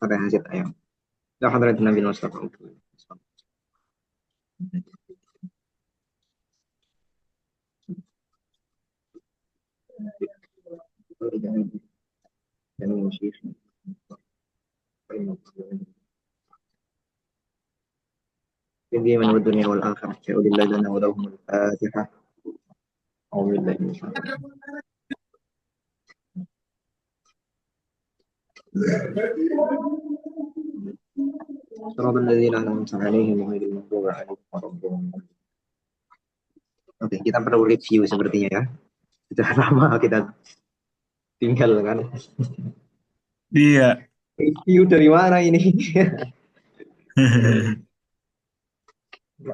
Sampai hasil ayam. Ya hadratin Nabi Mustafa. Jadi menurut dunia wal akhirah. Jauhillahi lana wa lahumul Fatihah. أعوذ بالله من الشيطان صراط الذين أنعمت عليهم غير المغضوب عليهم ولا الضالين. Oke, kita perlu review sepertinya ya. Sudah lama kita tinggal kan. Iya. Review dari mana ini?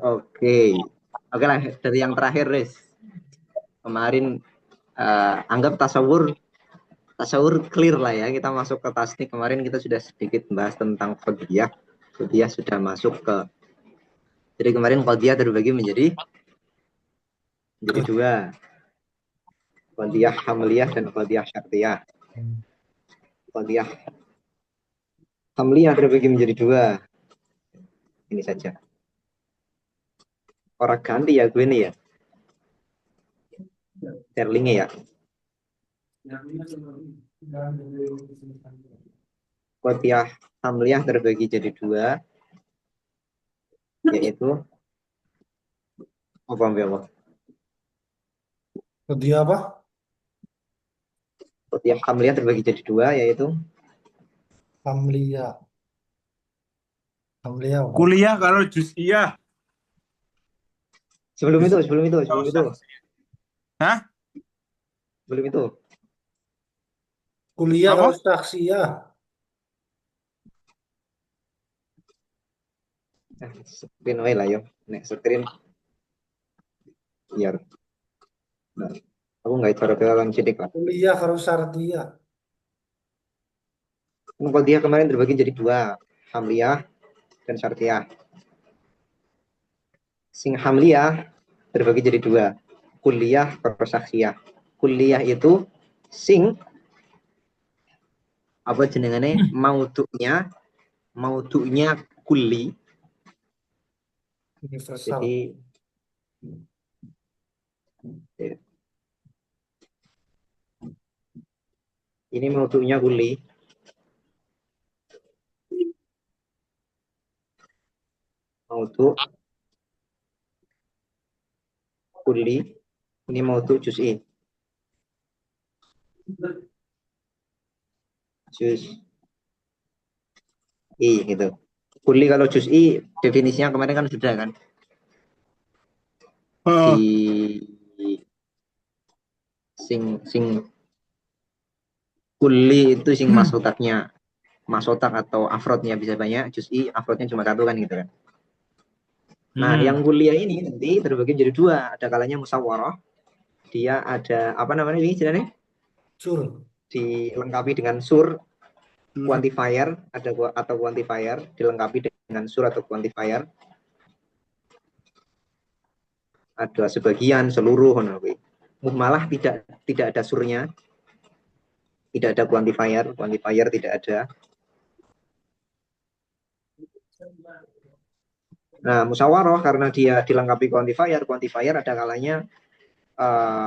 Oke. Oke lah, dari yang terakhir, Riz. Kemarin anggap tasawur clear lah ya. Kita masuk ke tasnik. Kemarin kita sudah sedikit bahas tentang qadiyah. Qadiyah sudah masuk ke. Jadi kemarin qadiyah terbagi menjadi dua. Qadiyah hamliyah dan qadiyah syartiyah. Qadiyah hamliyah terbagi menjadi dua. Ini saja. Orang ganti ya gue nih ya. Sterlingnya ya. Qadiyah hamliyah terbagi jadi dua. Yaitu apa Allah? Dia apa? Qadiyah hamliyah terbagi jadi dua yaitu Hamlia. Hamlia apa? Kuliah kalau juz'iyah. sebelum itu. Kalau saksi. Hah? Sebelum itu. Kuliah kalau Apa? saksia. Screen away lah yo. Nek screen biar. Nah, aku nggak itu orang cilik lah. Kuliah kalau sartia. Qadiyah kemarin terbagi jadi dua. Hamliyah dan syartiyah. Sing hamliyah terbagi jadi dua. Kuliah persaksiyah. Kuliah itu sing apa jenengannya mautunya kuli. Universal. Jadi ini mautunya kuli. Mautu kuli. Ini mautu juz'i. Juz'i gitu. Kuli kalau juz'i definisinya kemarin kan sudah kan di Oh. sing kuli itu sing masotak atau afrodnya bisa banyak, juz'i afrodnya cuma satu kan gitu kan. Nah, yang kuliah ini nanti terbagi jadi dua. Ada kalanya musyawarah. Dia ada apa namanya ini istilahnya? Sur. Dilengkapi dengan sur quantifier atau quantifier dilengkapi dengan sur atau quantifier. Ada sebagian seluruh malah tidak ada surnya. Tidak ada quantifier tidak ada. Nah, musyawarah karena dia dilengkapi quantifier ada kalanya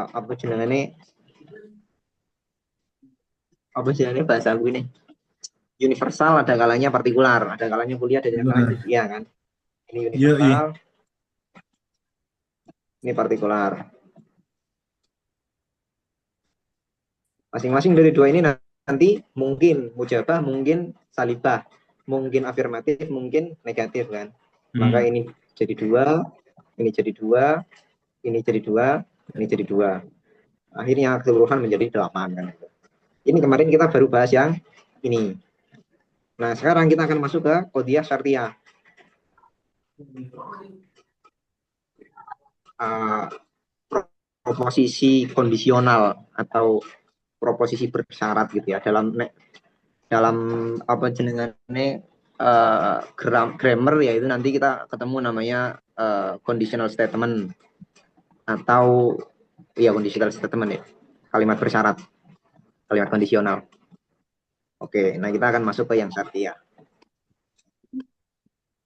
apa jenenge bahasa aku ini universal, ada kalanya partikular, ada kalanya kuliah, ada kalanya iya kan. Ini universal, ini partikular. Masing-masing dari dua ini nanti mungkin mujabah, mungkin salibah, mungkin afirmatif, mungkin negatif kan. Maka ini jadi dua, ini jadi dua, ini jadi dua, ini jadi dua. Akhirnya keseluruhan menjadi 8 kan. Ini kemarin kita baru bahas yang ini. Nah, sekarang kita akan masuk ke qadiyah syartiyah. Proposisi kondisional atau proposisi bersyarat gitu ya dalam apa jenengannya grammar yaitu nanti kita ketemu namanya conditional statement atau ya conditional statement ya, kalimat bersyarat, kalimat kondisional. Oke, nah kita akan masuk ke yang syartiyah.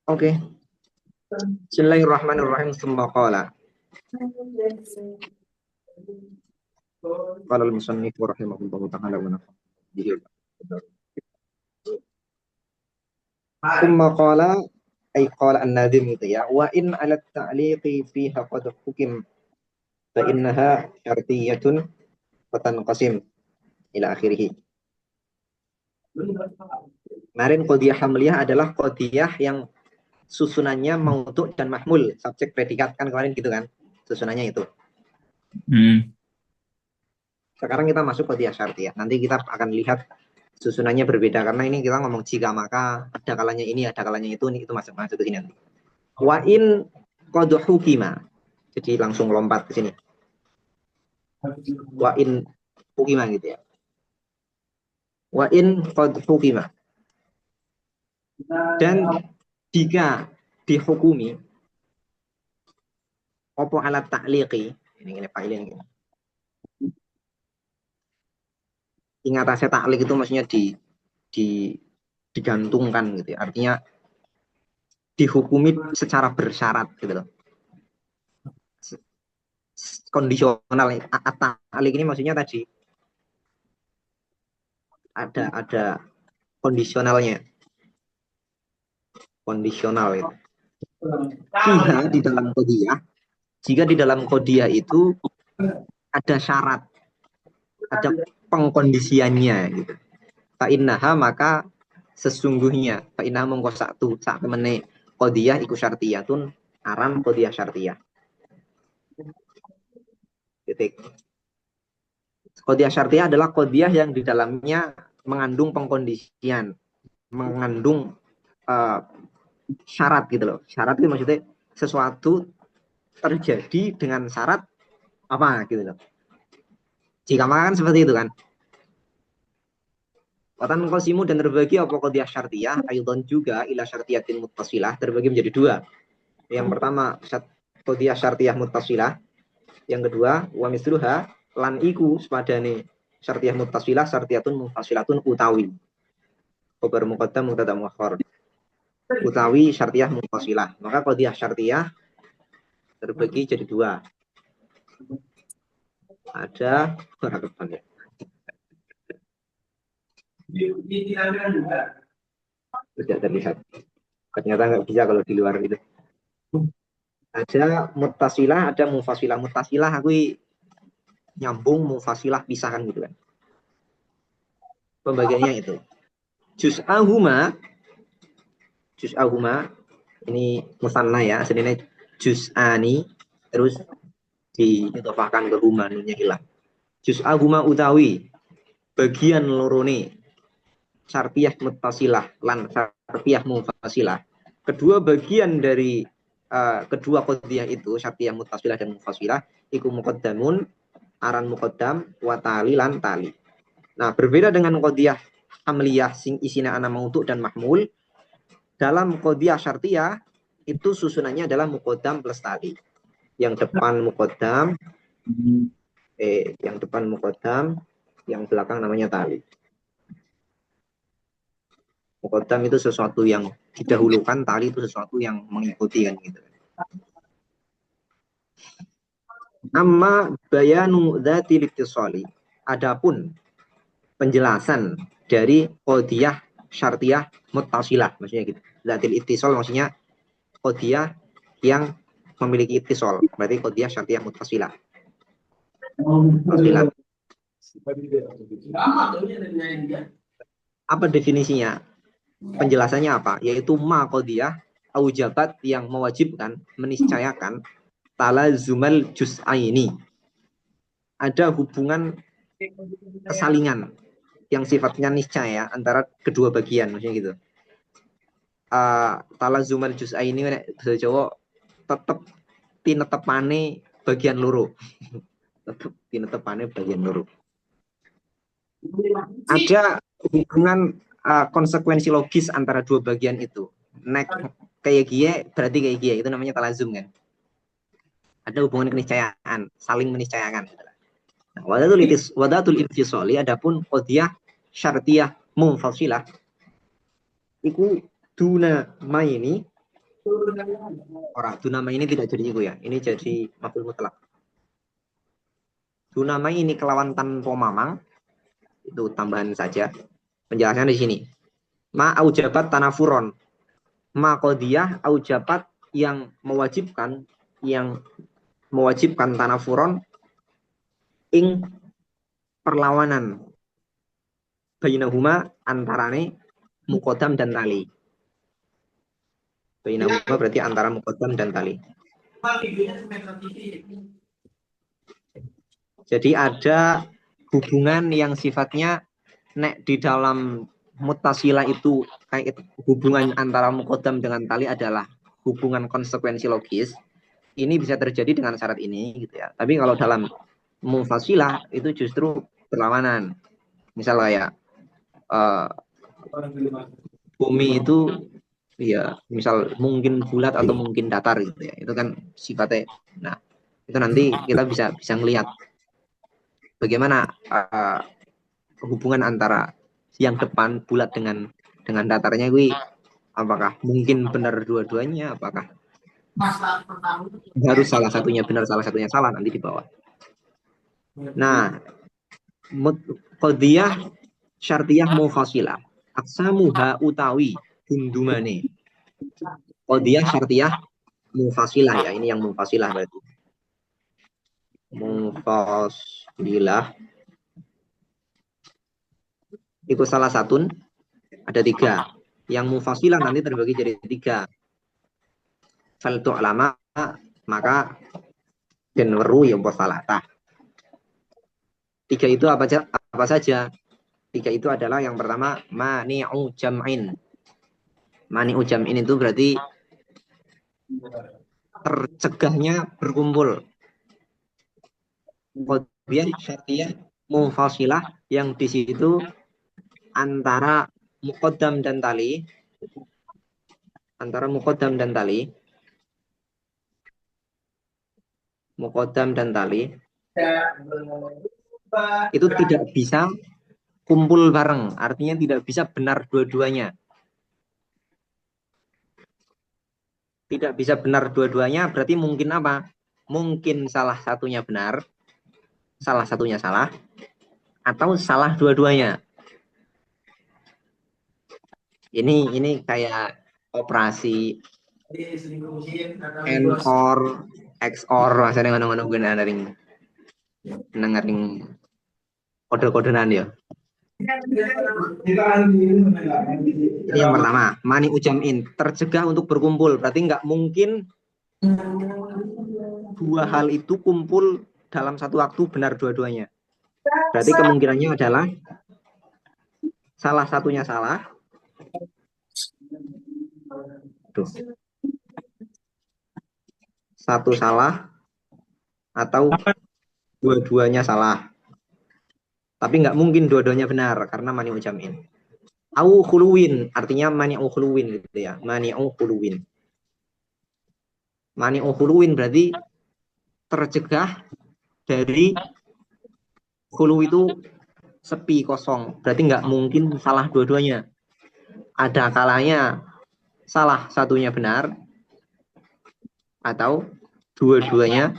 Oke. Bismillahirrahmanirrahim. Tsumma qala. Qala al-musannif rahimahullahu ta'ala wa nafa'ana bihi. Tsumma qala ay qala an-nadhim gitu ya. Wa in 'ala at-ta'liqi fiha qad hukim fa innaha syartiyatun wa tanqasim ila akhirih. Kemarin qadiyah hamliyah adalah qadiyah yang susunannya mautu' dan mahmul, subjek predikat kan kemarin gitu kan. Susunannya itu. Sekarang kita masuk qadiyah syartiyah. Nanti kita akan lihat susunannya berbeda karena ini kita ngomong jika maka ada kalanya ini, ada kalanya itu masuk ke sini nanti. Wa in qad hukima. Jadi langsung lompat ke sini. Wa in hukima gitu ya. Wa in qad hukima. Dan jika dihukumi opo alat ta'liqi ini failin gitu. Ingat aja ta'liq itu maksudnya digantungkan gitu ya. Artinya dihukumi secara bersyarat gitu loh. Kondisional ta'liq ini maksudnya tadi ada kondisionalnya. Kondisional itu. Jika di dalam qadiyah itu ada syarat, ada pengkondisiannya gitu. Fa innaha maka sesungguhnya fa innaha mongko sak temene qadiyah iku syartiyatun aran qadiyah syartiyah. Titik. Qadiyah syartiyah adalah qadiyah yang di dalamnya mengandung pengkondisian, mengandung syarat gitu loh. Syarat itu maksudnya sesuatu terjadi dengan syarat apa gitu loh. Jika maka kan seperti itu kan. Watan qasimu dan terbagi apa qadiyah syartiyah aydan juga ila syartiyatin muttasilah terbagi menjadi dua. Yang pertama qadiyah syartiyah muttasilah, yang kedua wa misluha lan iku sepadane syartiyah muttasilah syartiyatun munfasilatun utawi. Khabar muqaddam mubtada muakhar. Utawi syartiyah munfasilah. Maka qadiyah syartiyah terbagi jadi dua. Ada ya. Tidak terlihat. Ternyata nggak bisa kalau di luar itu. Ada muttasilah, ada munfasilah. Muttasilah aku nyambung, munfasilah pisahkan gitu kan. Pembagiannya itu. Juz'ahuma ini musanna ya, aslinya juz'ani terus diidhofahkan ke huma, nunnya hilang. Juz'ahuma utawi bagian lorone syartiyah muttasilah lan syartiyah munfasilah. Kedua bagian dari kedua qadiyah itu syartiyah muttasilah dan munfasilah iku muqaddamun aran muqaddam wa tali lan tali. Nah, berbeda dengan qadiyah hamliyah sing isina ana mautu' dan mahmul. Dalam qadiyah syartiyah itu susunannya adalah muqaddam plus tali. Yang depan muqaddam, yang belakang namanya tali. Muqaddam itu sesuatu yang didahulukan, tali itu sesuatu yang mengikuti kan gitu. Amma bayanu dzati littisali. Adapun penjelasan dari qadiyah syartiyah muttasilah maksudnya gitu. Dzatil ittisal maksudnya qadiyah yang memiliki ittisal. Berarti qadiyah syartiyah muttasilah. Apa definisinya? Penjelasannya apa? Yaitu ma qadiyah aujabat yang mewajibkan, meniscayakan talazumal juz'aini. Ada hubungan kesalingan yang sifatnya niscaya antara kedua bagian, maksudnya gitu. Talazumal juz'aini bahasa Jawa tetep tinetepane bagian loro. Tetep tinetepane bagian loro. Ada hubungan konsekuensi logis antara dua bagian itu. Nek kayak gie berarti kayak gie, itu namanya talazum kan. Ada hubungan keniscayaan, saling meniscayakan. Nah, wadatul intisali adapun qadiyah syartiyah munfasilah iku duna maini duna maini tidak jadi iku ya. Ini jadi maf'ul mutlak. Duna maini kelawan tanpa mamang itu tambahan saja. Penjelasannya di sini. Ma aujabat tanafuron. Ma qadiyah aujabat yang mewajibkan tanafuron ing perlawanan bainahuma antarane muqaddam dan tali. Bainahuma berarti antara muqaddam dan tali. Jadi ada hubungan yang sifatnya nek di dalam muttasilah itu kayak hubungan antara muqaddam dengan tali adalah hubungan konsekuensi logis. Ini bisa terjadi dengan syarat ini gitu ya. Tapi kalau dalam munfasilah itu justru berlawanan. Misal kayak bumi itu ya misal mungkin bulat atau mungkin datar gitu ya. Itu kan sifatnya. Nah, itu nanti kita bisa ngelihat bagaimana hubungan antara yang depan bulat dengan datarnya gue, apakah mungkin benar dua-duanya, apakah harus salah satunya benar salah satunya salah nanti di bawah. Nah, qadiyah syartiyah munfasilah aksamuha utawi bundumane. Qadiyah syartiyah munfasilah ya, ini yang munfasilah berarti. Munfasilah itu salah satu, ada 3. Yang munfasilah nanti terbagi jadi 3. Fal tu'lama maka dan weru ya salata. 3 itu apa saja? 3 itu adalah yang pertama mani'u jam'in. Mani'u jam'in itu berarti tercegahnya berkumpul. Qadiyah syartiyah munfasilah yang di situ antara muqaddam dan tali, muqaddam dan tali itu tidak bisa kumpul bareng, artinya tidak bisa benar dua-duanya. Tidak bisa benar dua-duanya berarti mungkin apa? Mungkin salah satunya benar, salah satunya salah, atau salah dua-duanya. Ini kayak operasi NOR, XOR, rasanya ngono-ngono gue nengering kode-kodenan ya. Ini yang pertama, mani ujamin, tercegah untuk berkumpul. Berarti nggak mungkin 2 hal itu kumpul dalam satu waktu benar dua-duanya. Berarti kemungkinannya adalah salah satunya salah. Tuh. Satu salah atau dua-duanya salah. Tapi nggak mungkin dua-duanya benar karena mani'u jam'in. Au khuluwin, artinya mani'u khuluwin gitu ya. Mani'u khuluwin. Mani'u khuluwin berarti tercegah dari khulu itu sepi, kosong. Berarti nggak mungkin salah dua-duanya. Ada kalanya salah satunya benar atau dua-duanya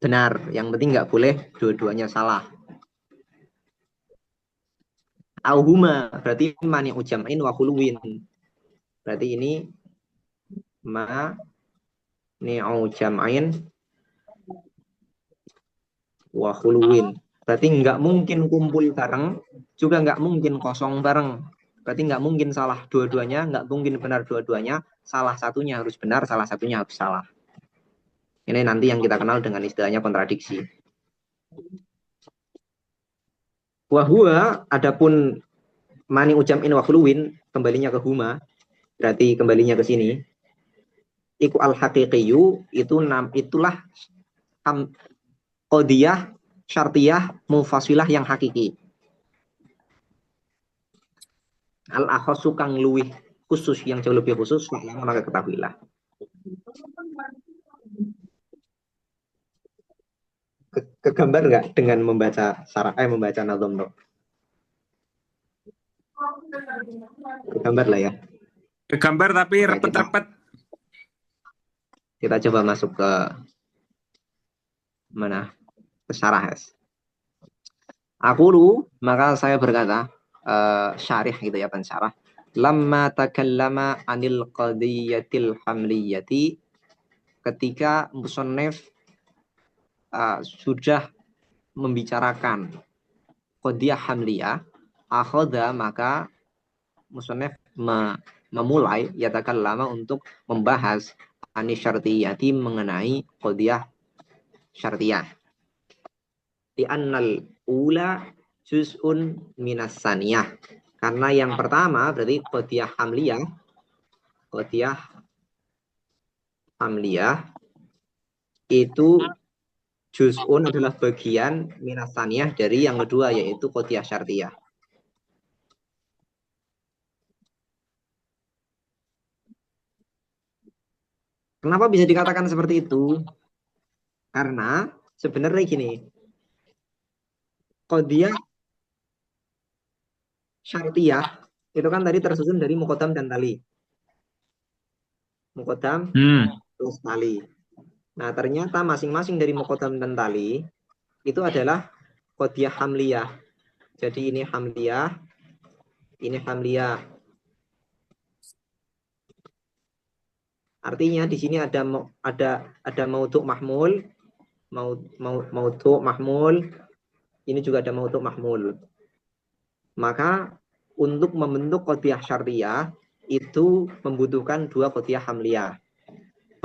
benar. Yang penting nggak boleh dua-duanya salah. Auhuma berarti mani ujam'in wa khuluwin. Berarti ini ma ni ujam'in wa khuluwin. Berarti nggak mungkin kumpul bareng, juga nggak mungkin kosong bareng. Berarti nggak mungkin salah dua-duanya, nggak mungkin benar dua-duanya. Salah satunya harus benar, salah satunya harus salah. Ini nanti yang kita kenal dengan istilahnya kontradiksi. Wahua, adapun mani ujam'in wa khuluwin, kembalinya ke huma, berarti kembalinya ke sini. Iku al-haqiqiyu, itulah qadiyah, syartiyah, mufasilah yang hakiki. Al-akhosu kang luwih khusus, yang jauh lebih khusus, maka ketahuilah. Kegambar nggak dengan membaca membaca nazom? Gambar lah ya. Gambar tapi Oke, repet-repet. kita coba masuk ke mana? Ke syarah. Aqulu, maka saya berkata, syarih gitu ya, pensyarah. Lamma takallama anil qadiyatil hamliyati, ketika musannif sudah membicarakan qadiyah hamliyah, akhadha, maka musannif memulai yatakallama untuk membahas anis syartiyati, mengenai qadiyah syartiyah. Di annal ula juz'un minas saniyah, karena yang pertama berarti qadiyah hamliyah itu juz'un adalah bagian minas saniyah dari yang kedua, yaitu qadiyah syartiyah. Kenapa bisa dikatakan seperti itu? Karena sebenarnya gini, qadiyah syartiyah itu kan tadi tersusun dari muqaddam dan tali. Muqaddam plus tali. Nah, ternyata masing-masing dari muqaddam dan tali itu adalah qadiyah hamliyah. Jadi ini hamliyah, ini hamliyah. Artinya di sini ada maudhu' mahmul, maudhu' mahmul, ini juga ada maudhu' mahmul. Maka untuk membentuk qadiyah syartiyah itu membutuhkan dua qadiyah hamliyah.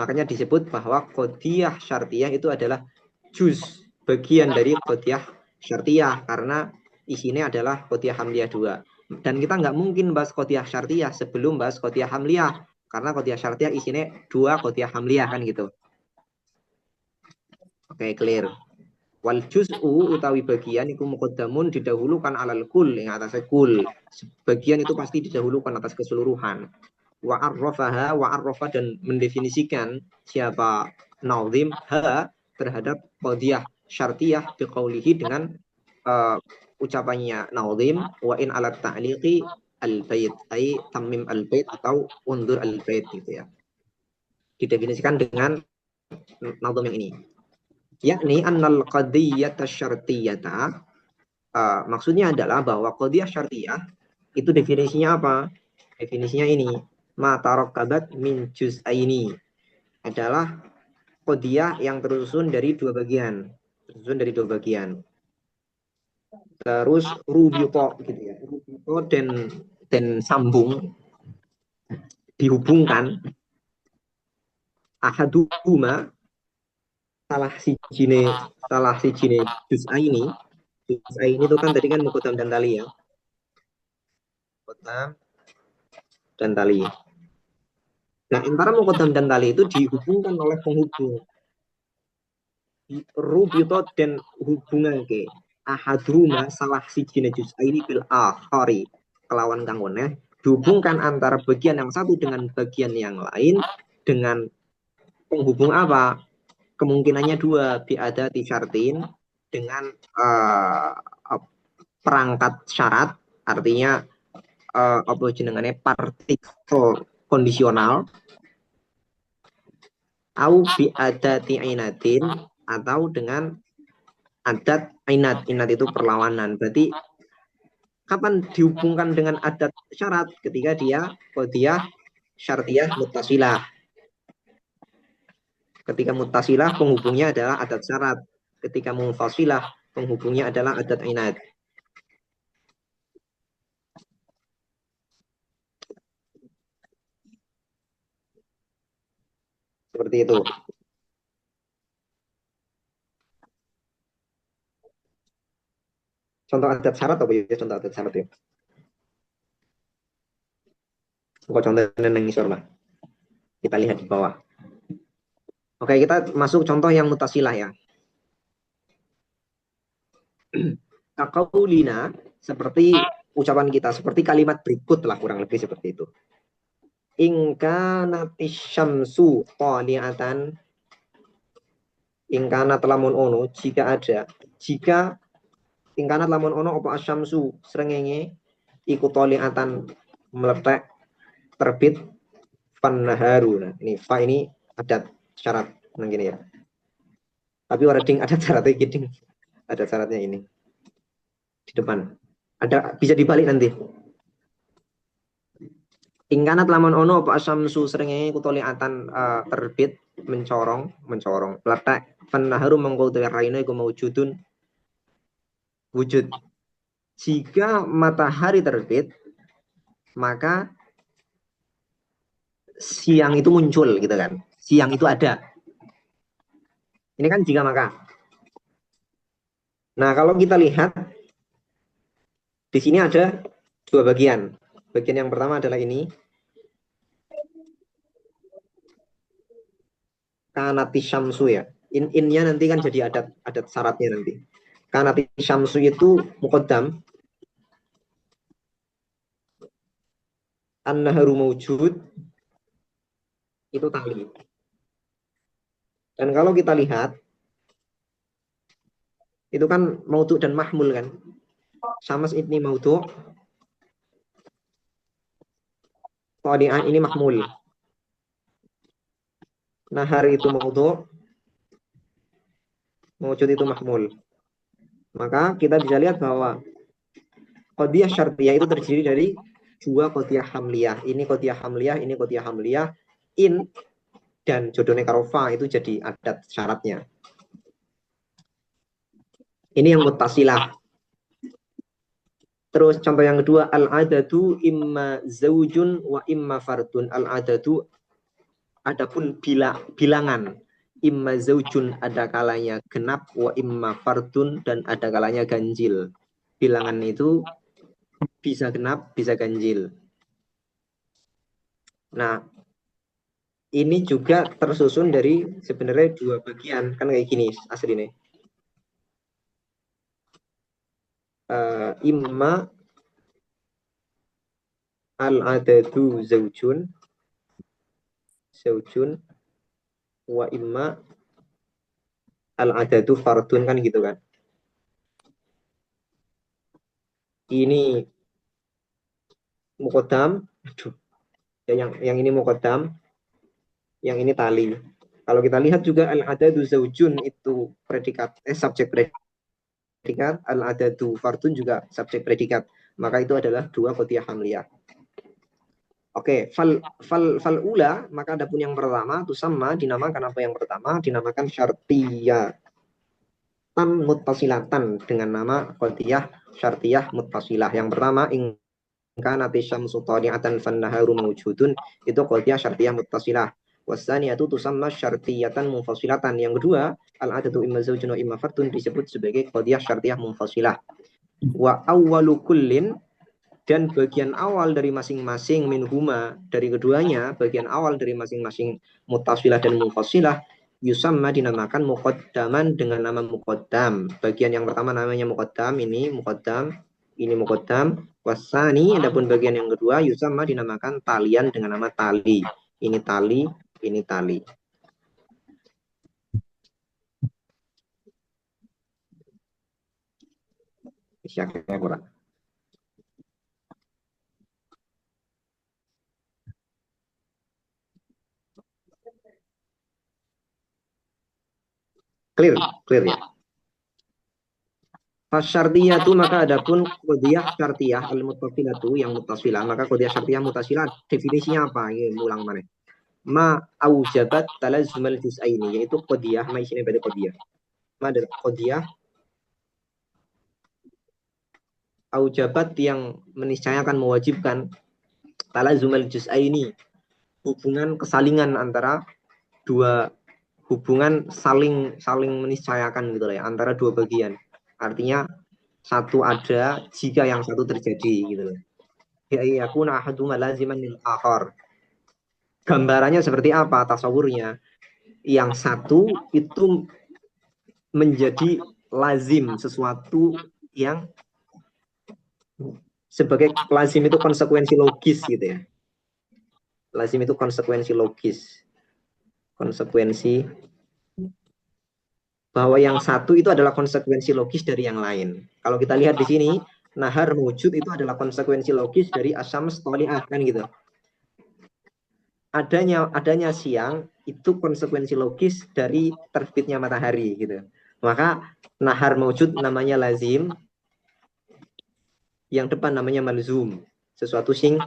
Makanya disebut bahwa qadiyah syartiyah itu adalah juz, bagian dari qadiyah syartiyah, karena isinya adalah qadiyah hamliyah dua. Dan kita nggak mungkin bahas qadiyah syartiyah sebelum bahas qadiyah hamliyah, karena qadiyah syartiyah isinya dua qadiyah hamliyah kan gitu. Oke, clear. Wal juz'u utawi bagian iku muqaddamun, didahulukan alal kul, yang atas kul. Bagian itu pasti didahulukan atas keseluruhan. Wa arrafa dan mendefinisikan siapa nazim ha terhadap qadiyah syartiyah biqaulihi, dengan ucapannya nazim, wa in ala ta'liqi al-bait, ay tamim al-bait atau undur al-bait gitu ya. Didefinisikan dengan nazim yang ini. Yakni annal qadiyata syartiyata, maksudnya adalah bahwa qadiyah syartiyah itu definisinya apa? Definisinya ini, ma tarakkabat min juz'aini, adalah qadiyah yang tersusun dari dua bagian. Terus rubito gitu ya. Rubito dan sambung, dihubungkan, ahaduma, salah si jine juz'aini. Juz'aini itu kan tadi kan muqaddam dan tali ya. Muqaddam dan tali. Nah, antara muqaddam dan tali itu dihubungkan oleh penghubung. Rubito dan hubungan ke ahaduma, salah siji juz'aini bil akhari, kelawan kangone dihubungkan antara bagian yang satu dengan bagian yang lain dengan penghubung apa? Kemungkinannya dua, bi'adati syartin, dengan perangkat syarat, artinya apa jenengane, partikel kondisional, au bi'adati ainatin, atau dengan adat ainat. Ainat itu perlawanan. Berarti kapan dihubungkan dengan adat syarat? Ketika dia qadiyah syartiyah muttasilah. Ketika muttasilah penghubungnya adalah adat syarat. Ketika munfasilah penghubungnya adalah adat ainat. Seperti itu. Contoh adat syarat apa ya? Contoh adat syarat ya. Kok contohnya yang ngisor lah. Kita lihat di bawah. Oke, kita masuk contoh yang mutasilah ya. Kaqaulina, seperti ucapan kita, seperti kalimat berikut lah, kurang lebih seperti itu. In kanatis syamsu tali'atan, in kanat lamun ono, jika ada, jika in kanat lamun ono apa asyamsu srengenge iku toliatan meletek terbit fannaharu. Nah, ini fa ini adat syarat nang gini ya. Tapi wording ada syaratnya gini. Ada syaratnya ini di depan. Ada bisa dibalik nanti. Ingkanat lamun ono apa asamsu seringe kutoliatan terbit mencorong meletek fannaharu mongko raine iku maujudun wujud. Jika matahari terbit maka siang itu muncul gitu kan. Siang itu ada. Ini kan jika maka. Nah, kalau kita lihat di sini ada dua bagian. Bagian yang pertama adalah ini. Kanati syamsu ya. In-nya nanti kan jadi adat syaratnya nanti. Kanati syamsu itu muqaddam. An-naharu mawjud itu tali. Dan kalau kita lihat itu kan maudhu dan mahmul kan. Syams ini maudhu. Qadi'ah ini mahmul. Nahar itu maudhu. Mawjud itu mahmul. Maka kita bisa lihat bahwa qadiyah syartiyah itu terdiri dari dua qadiyah hamliyah. Ini qadiyah hamliyah, ini qadiyah hamliyah. In dan jodohnya karofa itu jadi adat syaratnya. Ini yang muttasilah. Terus contoh yang kedua, al-adadu imma zaujun wa imma fardun. Al-adadu adapun bilangan. Imma zaujun ada kalanya genap wa imma fardun dan ada kalanya ganjil. Bilangan itu bisa genap, bisa ganjil. Nah, ini juga tersusun dari sebenarnya dua bagian, kan kayak gini aslinya. Imma al-adadu zaujun wa imma al-adadu fardun, kan gitu kan. Ini muqaddam, yang ini muqaddam, yang ini tali. Kalau kita lihat juga al-adadu zaujun itu predikat subjek predikat, al-adadu fardun juga subjek predikat. Maka itu adalah dua qadiyah hamliyah. Oke, fal ula, maka adapun yang pertama itu sama dinamakan apa yang pertama? Dinamakan syartiyah tan muttasilatan dengan nama qadiyah syartiyah muttasilah. Yang pertama ingkanati syamsu tali'atan fannaharu mawjudun, itu qadiyah syartiyah muttasilah. Wasaniyatu tusamma syartiyatan munfasilatan. Yang kedua, al-adadu imma zaujun wa imma fardun disebut sebagai qadiyah syartiyah munfasilah. Wa awwalu kullin, dan bagian awal dari masing-masing minhuma, dari keduanya, bagian awal dari masing-masing muttasilah dan munfasilah yusamma dinamakan muqaddaman dengan nama muqaddam. Bagian yang pertama namanya muqaddam, ini muqaddam. Wasani, adapun bagian yang kedua yusamma dinamakan talian dengan nama tali. Ini tali, ini tali. Siapa kurang? Clear ya. Fasyartiyatu, maka adapun qadiyah syartiyah al-muttasilatu yang muttasilah, maka qadiyah syartiyah muttasilah definisinya apa? Ini ulang mana? Ma aujabat talazzumal juz'aini, yaitu qadiyah, ma isinya pada qadiyah. Ma adalah qadiyah aujabat yang meniscayakan, mewajibkan talazzumal juz'aini, hubungan kesalingan antara dua, hubungan saling meniscayakan gitu ya, antara dua bagian. Artinya satu ada jika yang satu terjadi gitu loh. Ya yakuna ahaduma laziman lil akhar. Gambarannya seperti apa tasawurnya? Yang satu itu menjadi lazim, sesuatu yang sebagai lazim itu konsekuensi logis gitu ya. Lazim itu konsekuensi logis. Konsekuensi bahwa yang satu itu adalah konsekuensi logis dari yang lain. Kalau kita lihat di sini, nahar mewujud itu adalah konsekuensi logis dari asyams thali'ah kan gitu. Adanya siang itu konsekuensi logis dari terbitnya matahari gitu. Maka nahar mewujud namanya lazim, yang depan namanya malzum, sesuatu sing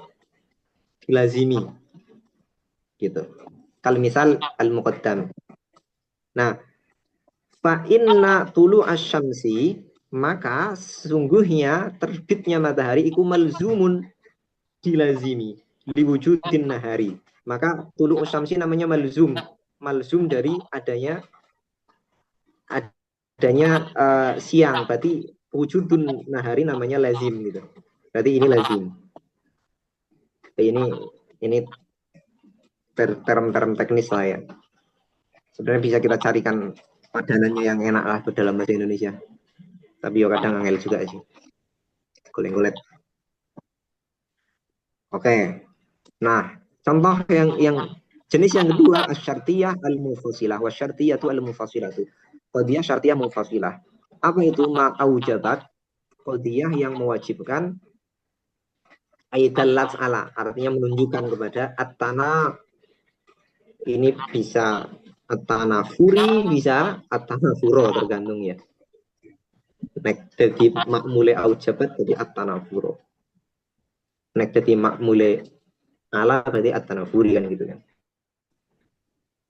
dilazimi gitu. Kalau misal al-muqaddam. Nah, fa inna tulu asyamsi, maka sesungguhnya terbitnya matahari iku malzumun, dilazimi liwujudin nahari. Maka tulu asyamsi namanya malzum, malzum dari adanya siang, berarti wujudun nahari namanya lazim gitu. Berarti ini lazim. Ini term-term teknis lah ya. Sebenarnya bisa kita carikan padanannya yang enak lah dalam bahasa Indonesia. Tapi ya kadang angel juga sih. Goleng-golek. Oke. Nah, contoh yang jenis yang kedua asyartiyah al-mufassilah. Wasyartiyatu al-mufassilatu. Qadiyah syartiyah mufassilah. Apa itu? Ma'aujabat. Qadiyah yang mewajibkan aidallat ala, artinya menunjukkan kepada at-tana, ini bisa at-tanafuri, bisa at-tanafuro, tergantung ya. Nek jadi makmule aujabat jadi at-tanafuro. Nek jadi makmule ala berarti at-tanafuri kan gitu kan.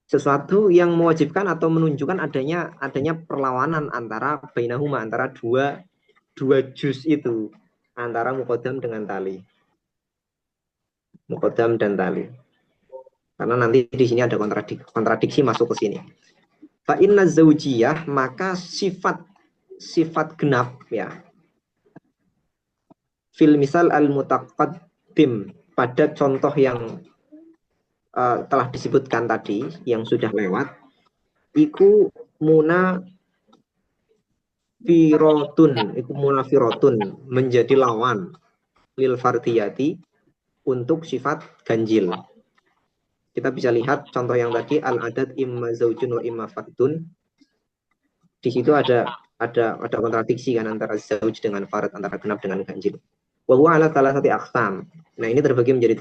Sesuatu yang mewajibkan atau menunjukkan adanya perlawanan antara bainahuma, antara dua juz itu, antara muqaddam dengan tali. Muqaddam dan tali. Karena nanti di sini ada kontradiksi masuk ke sini. Fa inna zaujiyah, maka sifat genap ya. Fil misal al-mutaqaddim, pada contoh yang telah disebutkan tadi yang sudah lewat, iku munafirotun, menjadi lawan lil fardiyati, untuk sifat ganjil. Kita bisa lihat contoh yang tadi al-adad imma zaujun wa imma fardun. Di situ ada kontradiksi kan antara zauj dengan fard, antara genap dengan ganjil. Wa huwa ala thalathati aqsam. Nah, ini terbagi menjadi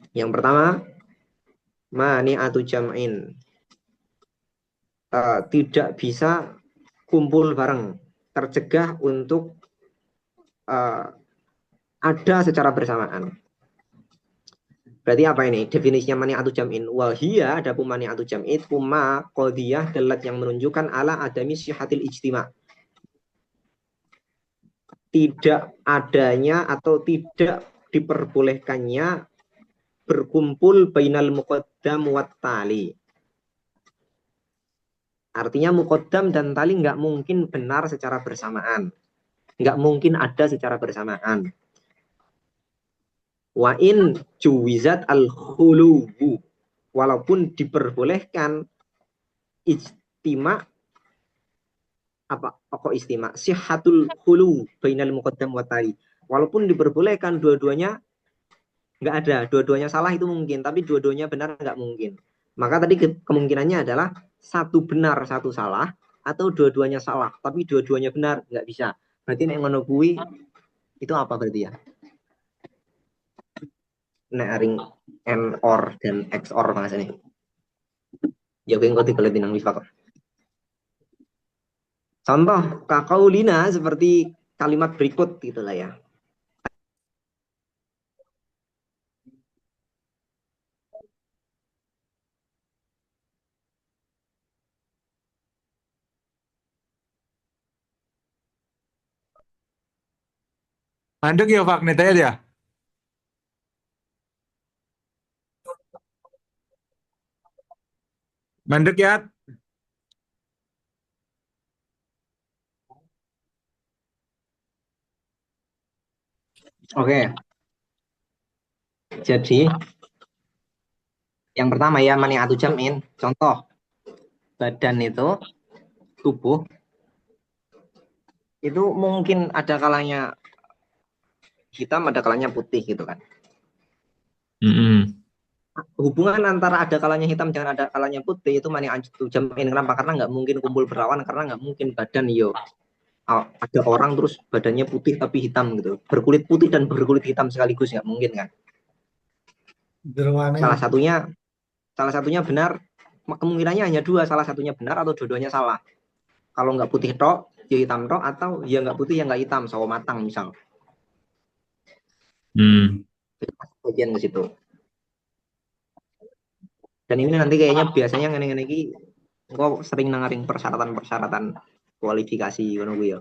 3. Yang pertama, mani'atu jam'in. Tidak bisa kumpul bareng, tercegah untuk ada secara bersamaan. Berarti apa ini? Definisinya mani'atu jam'in. Wahia, ada pun mani'atu jam'in, kuma qadiyah dalat yang menunjukkan ala adami syihatil ijtima'. Tidak adanya atau tidak diperbolehkannya berkumpul bainal muqaddam wat tali. Artinya muqaddam dan tali nggak mungkin benar secara bersamaan. Nggak mungkin ada secara bersamaan. Wa in juwizat al-khulubu, walaupun diperbolehkan ijtima, apa pokok istima, sihhatul khulu bainal muqaddam wa tali, walaupun diperbolehkan dua-duanya nggak ada, dua-duanya salah itu mungkin, tapi dua-duanya benar nggak mungkin. Maka tadi kemungkinannya adalah satu benar satu salah, atau dua-duanya salah tapi dua-duanya benar, nggak bisa. Berarti nek ngono kuwi itu apa berarti ya? Nek aring and or dan XOR maksudnya. Ya gue engko digoleti nang wifaq. Contoh kakaulina seperti kalimat berikut gitulah ya. Mandek ya Pak, netet ya? Mandek ya? Oke. Jadi yang pertama ya mani'atu jam'in. Contoh badan itu, tubuh itu mungkin ada kalanya hitam, ada kalanya putih gitu kan. Hubungan antara ada kalanya hitam dengan ada kalanya putih itu mani'atu jam'in. Kenapa? Karena nggak mungkin kumpul berawan, karena nggak mungkin badan yo ada orang terus badannya putih tapi hitam gitu, berkulit putih dan berkulit hitam sekaligus, nggak mungkin kan. Berwarna Salah hitam. satunya salah satunya benar, kemungkinannya hanya dua, salah satunya benar atau dua-duanya salah. Kalau nggak putih tok, ya hitam tok, atau ya nggak putih ya nggak hitam, sawo matang misal. Hmm. Bagian ke situ. Dan ini nanti kayaknya biasanya ngene-ngene iki engko sering nangaring persyaratan-persyaratan kualifikasi ngono kuwi ya.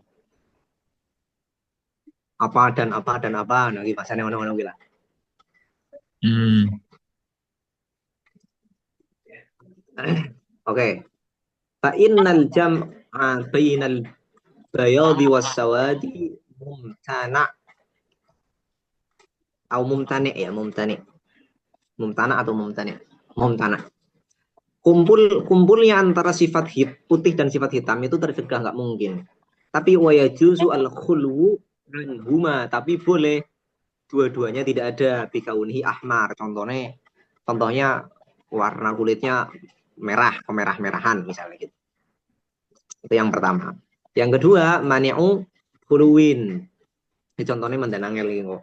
Apa dan apa dan apa, nah iki bahasane ngono-ngono kuwi lah. Hmm. Oke. Fa innal jam'a bainal bayadi was sawadi mumtana atau mumtani ya, mumtani. Mumtana atau mumtani. Mumtana. Kumpulnya antara sifat putih dan sifat hitam itu tercegah, nggak mungkin. Tapi wayajuzu al khulwu anhuma, tapi boleh dua-duanya tidak ada, bikaunihi ahmar, contohnya warna kulitnya merah, kemerah-merahan misalnya gitu. Itu yang pertama. Yang kedua, mani'u khuluwin. Ini contohnya mandan angel gitu.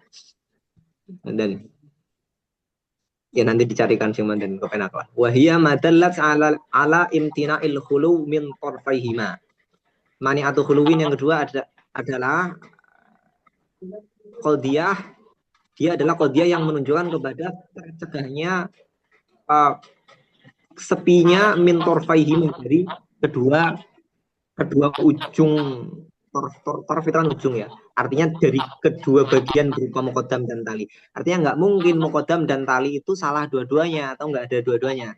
Dan ya nanti dicarikan sih mandan kepenak lah. Wahia madallat ala imtina'il khulu min torfaihima. Mani'atu khuluwin yang kedua adalah qadiyah. Dia adalah qadiyah yang menunjukkan kepada tercegahnya sepinya min torfaihima, dari kedua ujung. Torf itu kan ujung ya. Artinya dari kedua bagian berupa mukodam dan tali. Artinya nggak mungkin mukodam dan tali itu salah dua-duanya atau nggak ada dua-duanya.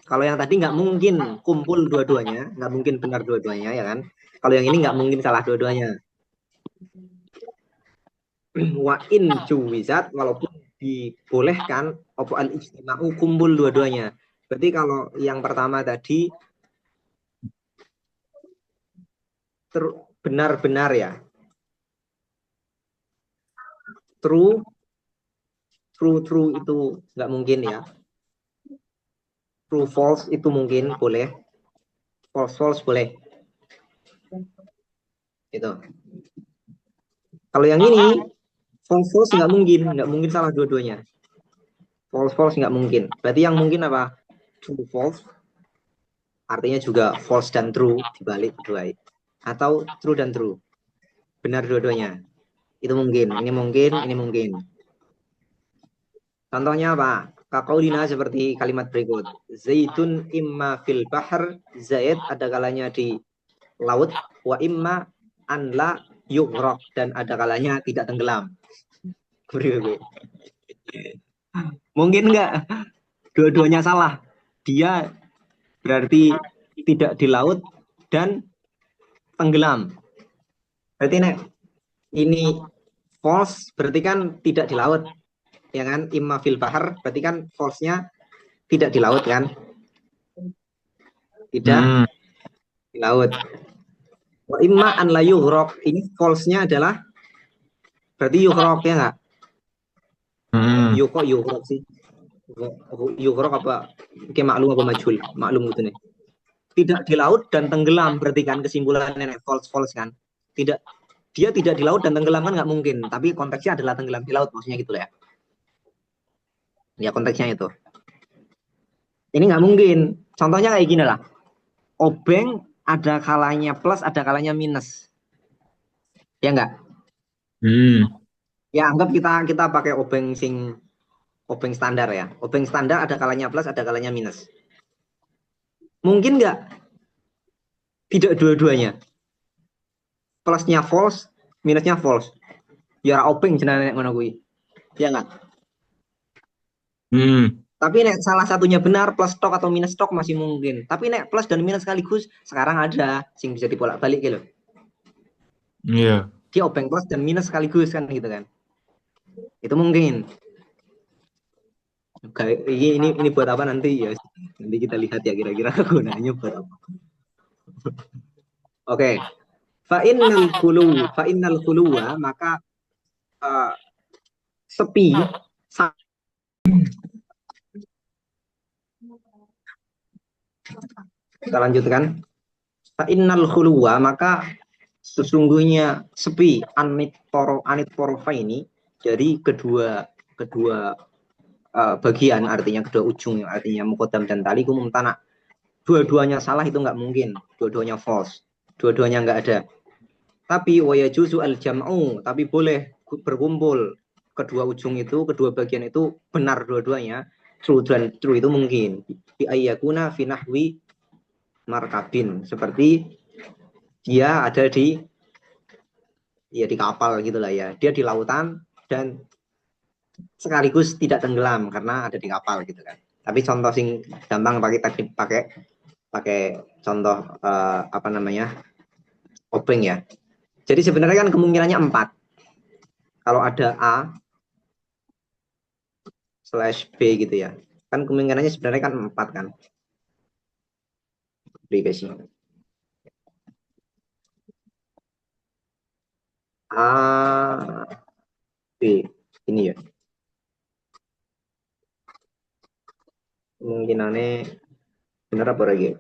Kalau yang tadi nggak mungkin kumpul dua-duanya, nggak mungkin benar dua-duanya ya kan. Kalau yang ini nggak mungkin salah dua-duanya. Wa in cuwizat, walaupun dibolehkan opo al ijtima'u kumpul dua-duanya. Berarti kalau yang pertama tadi benar-benar ya. True itu nggak mungkin ya. True false itu mungkin boleh. False boleh. Gitu. Kalau yang ini false nggak mungkin salah dua-duanya. False nggak mungkin. Berarti yang mungkin apa? True false. Artinya juga false dan true dibalik kedua. Atau true dan true. Benar dua-duanya. Itu mungkin. Ini mungkin. Ini mungkin. Contohnya apa? Kakaulina seperti kalimat berikut. Zaitun imma fil bahr. Zaid ada kalanya di laut. Wa imma an la yughraq, dan ada kalanya tidak tenggelam. Mungkin nggak? Dua-duanya salah. Dia berarti tidak di laut dan tenggelam. Berarti ini false, berarti kan tidak di laut, ya kan? Imma fil bahar, berarti kan false-nya tidak di laut kan? Tidak di laut. Wa imma an la yughraq, ini false-nya adalah berarti yughraq ya nggak? Yughraq sih. Yughraq apa? Kayak maklum apa majhul? Maklum gitu nih. Tidak di laut dan tenggelam, berarti kan kesimpulannya false kan? Tidak, dia tidak di laut dan tenggelam kan nggak mungkin, tapi konteksnya adalah tenggelam di laut, maksudnya gitu ya. Ya konteksnya itu. Ini nggak mungkin. Contohnya kayak gini lah. Obeng ada kalanya plus, ada kalanya minus. Ya nggak? Ya anggap kita pakai obeng standar ya. Obeng standar ada kalanya plus, ada kalanya minus. Mungkin nggak? Tidak dua-duanya. Plusnya false, minusnya false. Ya obeng jenenge ngono kuwi. Ya nggak? Tapi nek salah satunya benar, plus stok atau minus stok masih mungkin. Tapi nek plus dan minus sekaligus sekarang ada sing bisa dibolak-balik gitu. Iya. Dia obeng plus dan minus sekaligus kan gitu kan. Itu mungkin. Ini buat apa nanti ya? Nanti kita lihat ya kira-kira gunanya buat apa. Oke. Fa innal khuluwa, maka sepi. Kita lanjutkan. Fa innal khuluwa, maka sesungguhnya sepi anit porofa ini dari kedua bagian, artinya kedua ujung, artinya mukodam dan tali mumtana. Dua-duanya salah itu nggak mungkin, dua-duanya false, dua-duanya nggak ada. Tapi wayajuzu al jam'u, tapi boleh berkumpul kedua ujung itu, kedua bagian itu benar dua-duanya. True dan true itu mungkin. Bi ayyakuna fi nahwi markabin, seperti dia ada di kapal gitulah ya. Dia di lautan dan sekaligus tidak tenggelam karena ada di kapal gitu kan. Tapi contoh sing gampang pakai contoh apa namanya? Obeng ya. Jadi sebenarnya kan kemungkinannya 4. Kalau ada A/B gitu ya. Kan kemungkinannya sebenarnya kan 4 kan. Privasi. A, B. Ini ya. Kemungkinannya benar apa lagi?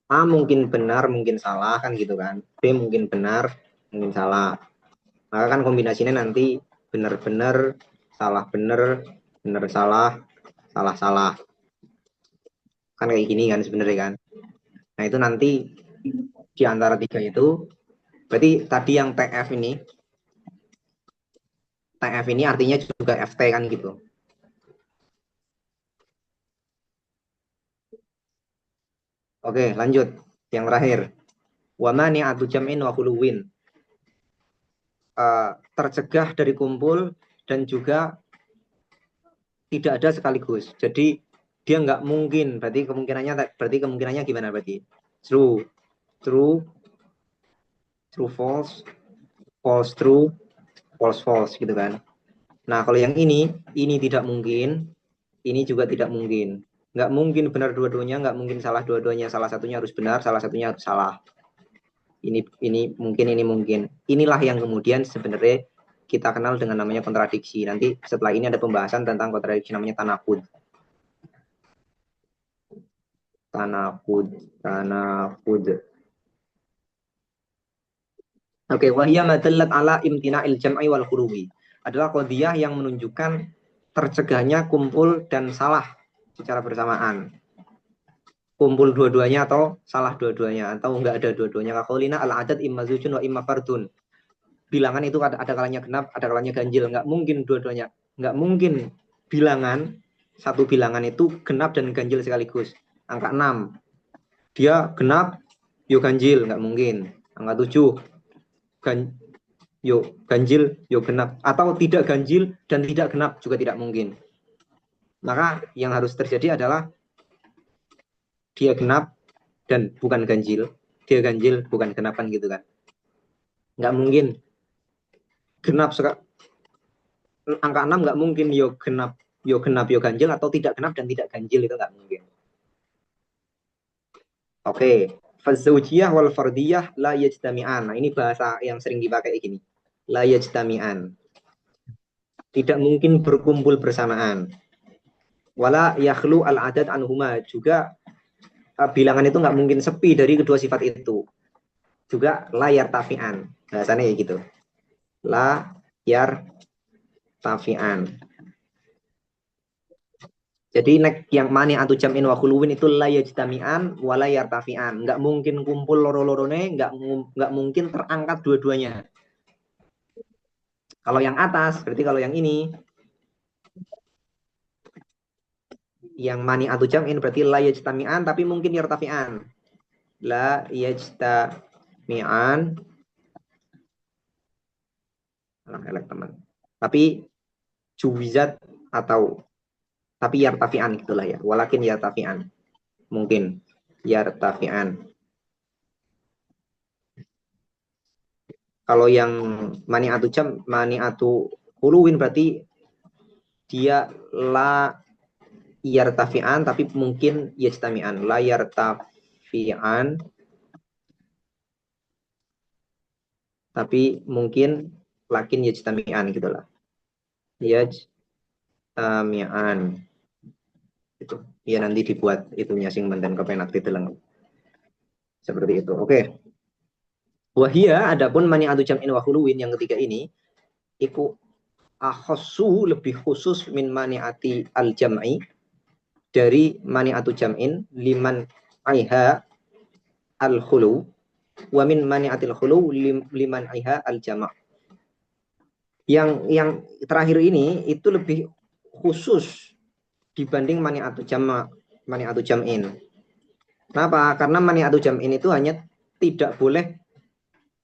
A mungkin benar, mungkin salah kan gitu kan. B mungkin benar, mungkin salah. Maka kan kombinasinya nanti benar-benar, salah benar, benar salah, salah salah. Kan kayak gini kan sebenarnya kan. Nah itu nanti di antara 3 itu, berarti tadi yang TF ini artinya juga FT kan gitu. Oke, lanjut. Yang terakhir. Wa mani'atu jam'in wa khuluwin. Tercegah dari kumpul dan juga tidak ada sekaligus. Jadi dia nggak mungkin. Berarti kemungkinannya gimana berarti? True, true, true false, false true, false false gitu kan. Nah kalau yang ini tidak mungkin, ini juga tidak mungkin. Nggak mungkin benar dua-duanya, nggak mungkin salah dua-duanya. Salah satunya harus benar, salah satunya harus salah. Ini mungkin, ini mungkin. Inilah yang kemudian sebenarnya kita kenal dengan namanya kontradiksi. Nanti setelah ini ada pembahasan tentang kontradiksi namanya tanakud. Oke, wahya madallat ala imtina'il jam'i wal khuluwi. Adalah qadhiyah yang menunjukkan tercegahnya kumpul dan salah secara bersamaan. Kumpul dua-duanya atau salah dua-duanya atau enggak ada dua-duanya. Qaulina al adad imma zujun wa imma fardun. Bilangan itu ada kalanya genap, ada kalanya ganjil. Enggak mungkin dua-duanya. Enggak mungkin bilangan, satu bilangan itu genap dan ganjil sekaligus. Angka 6. Dia genap, yo ganjil, enggak mungkin. Angka 7. Ganjil, yo genap. Atau tidak ganjil dan tidak genap juga tidak mungkin. Maka yang harus terjadi adalah dia genap dan bukan ganjil, dia ganjil bukan genapan gitu kan. Nggak mungkin genap angka 6 nggak mungkin yo genap yo ganjil, atau tidak genap dan tidak ganjil, itu nggak mungkin. Oke, fazaujiyah wal fardiyah la yajtami'an. Nah, ini bahasa yang sering dipakai gini. La yajtami'an. Tidak mungkin berkumpul bersamaan. Wala yakhlu al adad anhuma, juga bilangan itu nggak mungkin sepi dari kedua sifat itu. Juga layar tafian, bahasanya kayak gitu. Layar tafian. Jadi yang mani atau jam'in wa khuluwin itu layar jitamian wa layar tafian. Nggak mungkin kumpul loro-lorone, nggak mungkin terangkat dua-duanya. Kalau yang atas, berarti kalau yang ini, yang mani atau jam'in berarti la yajtami'an tapi mungkin yartafi'an. La yajtami'an. Elek teman. Tapi juwizat atau tapi yartafi'an gitulah ya. Walakin yartafi'an. Mungkin yartafi'an. Kalau yang mani atau huluwin berarti dia la yartafi'an tapi mungkin yajtami'an. La yartafi'an tapi mungkin lakin yajtami'an gitulah. Yajtami'an. Itu. Ya nanti dibuat itunya sing menten kepenak diteleng. Seperti itu. Oke. Wahia adapun mani'atu jam'in wa khuluwin yang ketiga ini iku akhassu lebih khusus min mani'ati al-jam'i dari mani'atu jam'in liman aiha al-khulu wa min mani'atil khulu liman aiha al-jama'. Yang terakhir ini itu lebih khusus dibanding mani'atu jam'in. Kenapa? Karena mani'atu jam'in itu hanya tidak boleh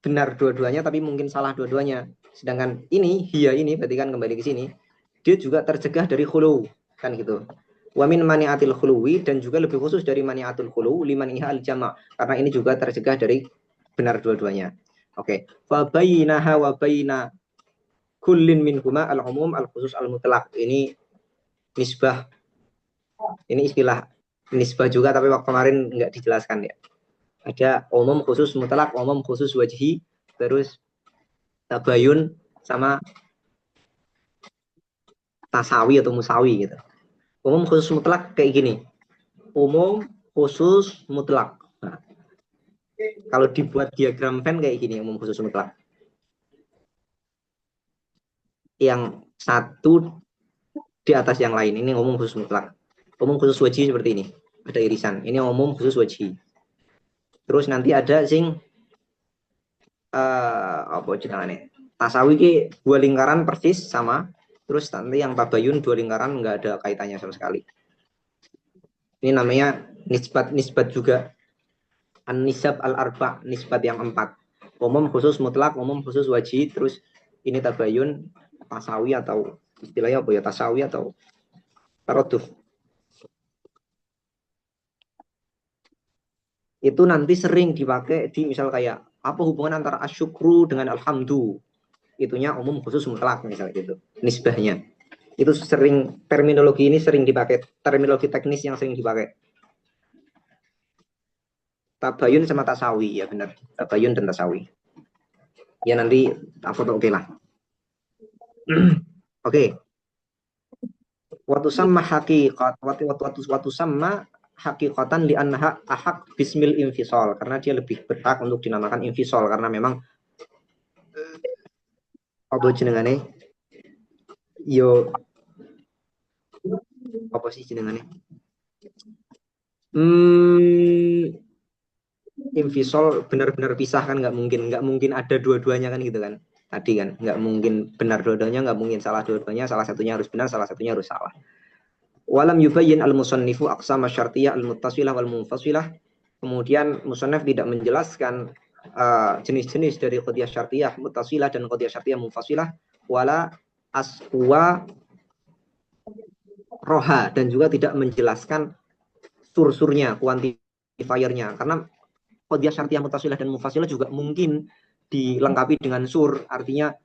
benar dua-duanya tapi mungkin salah dua-duanya. Sedangkan ini hiya ini berarti kan kembali ke sini dia juga tercegah dari khulu kan gitu. Wa min mani'atil khuluwi dan juga lebih khusus dari mani'atul khulu liman iha al jama' karena ini juga tercegah dari benar dua-duanya. Oke. Fa bainaha wa baina kullin minhuma al umum al khusus al mutlaq. Ini nisbah. Ini istilah nisbah juga tapi waktu kemarin enggak dijelaskan ya. Ada umum khusus mutlak, umum khusus wajhi, terus tabayun sama tasawi atau musawi gitu. Umum khusus mutlak kayak gini. Umum khusus mutlak. Nah, kalau dibuat diagram Venn kayak gini umum khusus mutlak. Yang satu di atas yang lain ini umum khusus mutlak. Umum khusus wajhi seperti ini. Ada irisan. Ini umum khusus wajhi. Terus nanti ada sing apa jenengane? Tasawi ki dua lingkaran persis sama. Terus nanti yang tabayun dua lingkaran enggak ada kaitannya sama sekali. Ini namanya nisbat juga. An-nisab al-arba, nisbat yang 4. Umum khusus mutlak, umum khusus wajhi, terus ini tabayun, tasawi atau istilahnya apa ya? Tasawi atau taraduf. Itu nanti sering dipakai di misal kayak apa hubungan antara asyukru dengan alhamdu. Itunya umum khusus mutlak misalnya gitu. Nisbahnya. Itu sering terminologi ini sering dipakai, terminologi teknis yang sering dipakai. Tabayun sama tasawi ya benar. Tabayun dan tasawi. Ya nanti foto oke lah. Oke. Waktu sama hakikat, waktu sama hakikatan li anha ahak bismil infisol karena dia lebih berhak untuk dinamakan infisol karena memang apa jenengane yo apa sih jenengane infisol benar-benar pisah kan nggak mungkin ada dua-duanya kan gitu kan tadi kan nggak mungkin benar dua-duanya nggak mungkin salah dua-duanya salah satunya harus benar salah satunya harus salah. Walam yubayyin al-musannifu aqsama syartiyah al-muttasilah wal munfasilah. Kemudian musannaf tidak menjelaskan jenis-jenis dari qadiyah syartiyah muttasilah dan qadiyah syartiyah munfasilah wala aswa roha dan juga tidak menjelaskan sur-surnya, kuantifiernya karena qadiyah syartiyah muttasilah dan munfasilah juga mungkin dilengkapi dengan sur artinya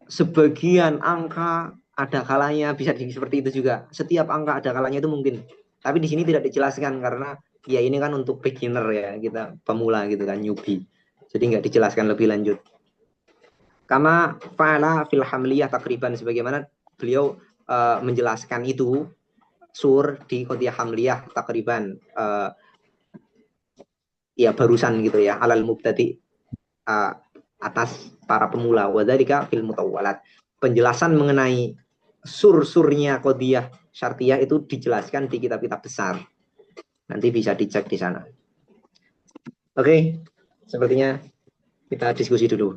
sebagian angka ada kalanya bisa seperti itu juga. Setiap angka ada kalanya itu mungkin. Tapi di sini tidak dijelaskan karena ya ini kan untuk beginner ya, kita pemula gitu kan, newbie. Jadi nggak dijelaskan lebih lanjut. Kama fa'ala fil hamliyah takriban sebagaimana beliau menjelaskan itu sur di qadiyah hamliyah takriban ya barusan gitu ya, alal mubtadi atas para pemula wadzalika fil mutawwalat. Penjelasan mengenai sur-surnya qadiyah syartiyah itu dijelaskan di kitab-kitab besar. Nanti bisa dicek di sana. Oke, sepertinya kita diskusi dulu.